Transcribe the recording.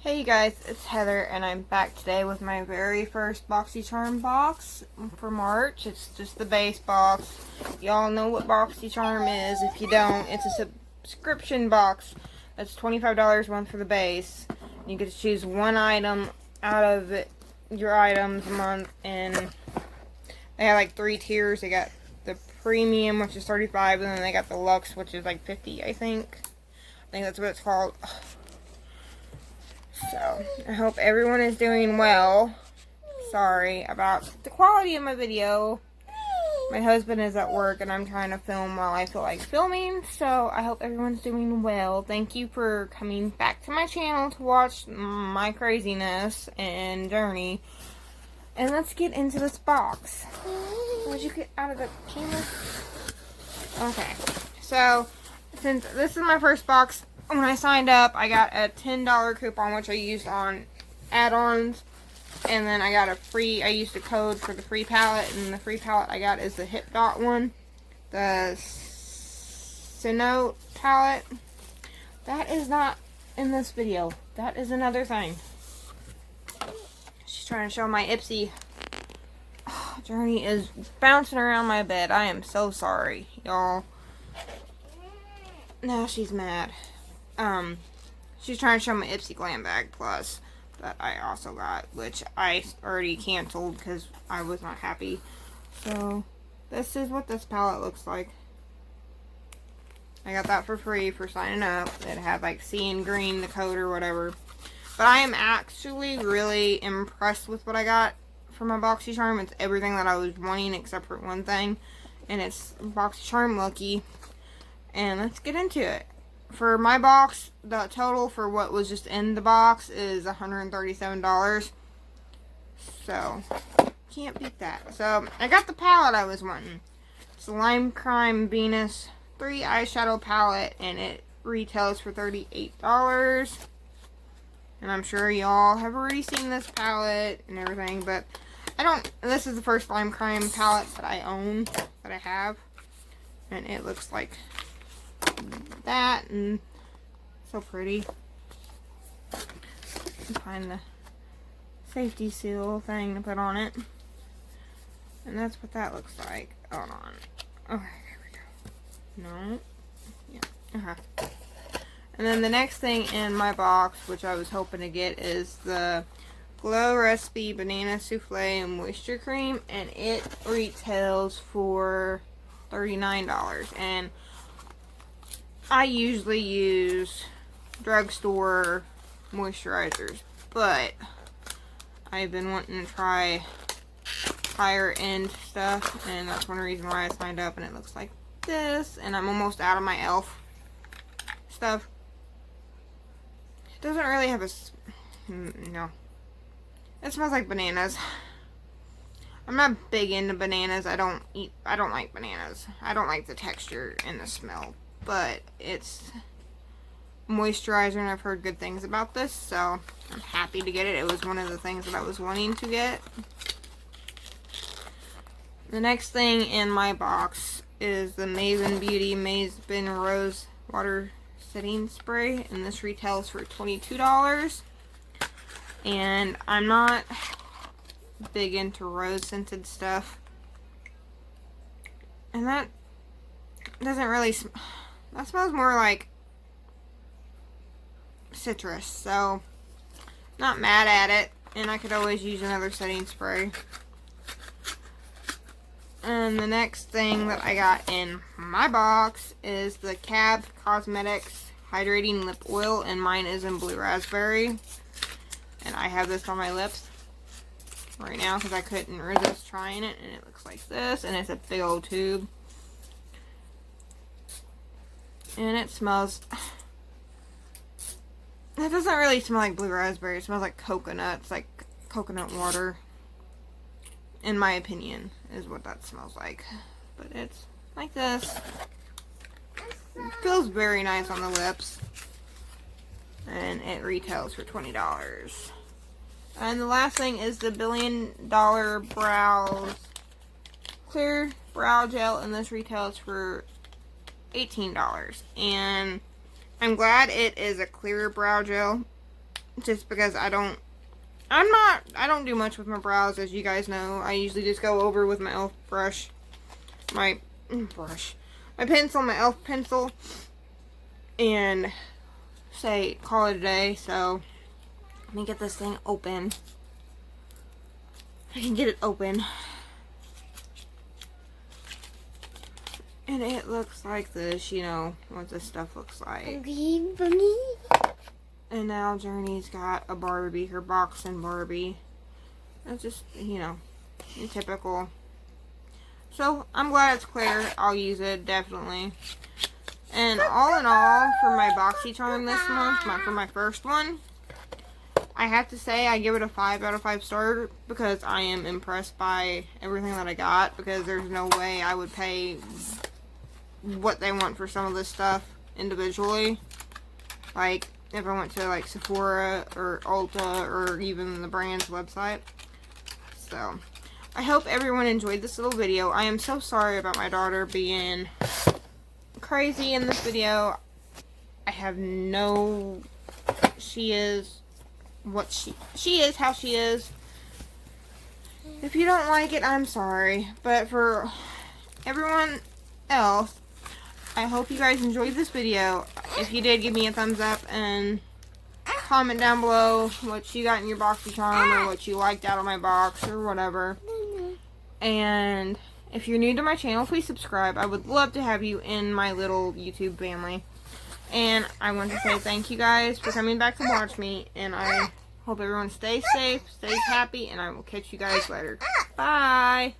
Hey you guys, it's Heather and I'm back today with my very first Boxycharm box for March. It's just the base box. Y'all know what Boxycharm is. If you don't, it's a subscription box. That's $25 a month for the base. You get to choose one item out of your items a month, and they have like 3 tiers. They got the premium, which is $35, and then they got the luxe, which is like $50, I think. I think that's what it's called. So, I hope everyone is doing well. Sorry about the quality of my video. My husband is at work and I'm trying to film while I feel like filming. So, I hope everyone's doing well. Thank you for coming back to my channel to watch my craziness and journey. And let's get into this box. Did you get out of the camera? Okay. So, since this is my first box, when I signed up, I got a $10 coupon, which I used on add-ons. And then I got I used a code for the free palette. And the free palette I got is the Hip Dot one. The Cenote palette. That is not in this video. That is another thing. She's trying to show my Ipsy. Oh, Journey is bouncing around my bed. I am so sorry, y'all. Now she's mad. She's trying to show my Ipsy Glam Bag Plus that I also got, which I already canceled because I was not happy. So, this is what this palette looks like. I got that for free for signing up. It had like sea and green, the code or whatever. But I am actually really impressed with what I got for my Boxycharm. It's everything that I was wanting except for one thing. And it's Boxycharm Lucky. And let's get into it. For my box, the total for what was just in the box is $137. So, can't beat that. So, I got the palette I was wanting. It's the Lime Crime Venus 3 eyeshadow palette, and it retails for $38. And I'm sure y'all have already seen this palette and everything, but this is the first Lime Crime palette that I own, that I have. And it looks like that, and so pretty. Find the safety seal thing to put on it, and that's what that looks like. Hold on. Okay, here we go. No. Yeah. Okay. And then the next thing in my box, which I was hoping to get, is the Glow Recipe Banana Souffle Moisture Cream, and it retails for $39. And I usually use drugstore moisturizers, but I've been wanting to try higher end stuff, and that's one reason why I signed up. And it looks like this, and I'm almost out of my e.l.f. stuff. It doesn't really have no. It smells like bananas. I'm not big into bananas. I don't like bananas. I don't like the texture and the smell. But it's moisturizer, and I've heard good things about this, so I'm happy to get it. It was one of the things that I was wanting to get. The next thing in my box is the Maven Beauty Maven Rose Water Setting Spray, and this retails for $22. And I'm not big into rose scented stuff, and that doesn't really that smells more like citrus, so not mad at it, and I could always use another setting spray. And the next thing that I got in my box is the Cosmetics Hydrating Lip Oil, and mine is in Blue Raspberry. And I have this on my lips right now because I couldn't resist trying it, and it looks like this, and it's a big old tube. And it smells, it doesn't really smell like blue raspberry. It smells like coconut. It's like coconut water, in my opinion, is what that smells like. But it's like this. It feels very nice on the lips. And it retails for $20. And the last thing is the $1 Billion Brows Clear Brow Gel, and this retails for $18. And I'm glad it is a clear brow gel just because I don't do much with my brows, as you guys know. I usually just go over with my e.l.f. brush, my pencil, my e.l.f. pencil, and call it a day. So let me get this thing open. I can get it open. And it looks like this, you know, what this stuff looks like. And now Journey's got a Barbie, her boxing Barbie. That's just, you know, typical. So, I'm glad it's clear. I'll use it, definitely. And all in all, for my Boxycharm this month, for my first one, I have to say I give it a 5 out of 5 stars because I am impressed by everything that I got, because there's no way I would pay what they want for some of this stuff individually. Like, if I went to like Sephora or Ulta or even the brand's website. So, I hope everyone enjoyed this little video. I am so sorry about my daughter being crazy in this video. I have no... She is what she is, how she is. If you don't like it, I'm sorry. But for everyone else, I hope you guys enjoyed this video. If you did, give me a thumbs up and comment down below what you got in your Boxycharm or what you liked out of my box or whatever. And if you're new to my channel, please subscribe. I would love to have you in my little YouTube family. And I want to say thank you guys for coming back to watch me. And I hope everyone stays safe, stays happy, and I will catch you guys later. Bye!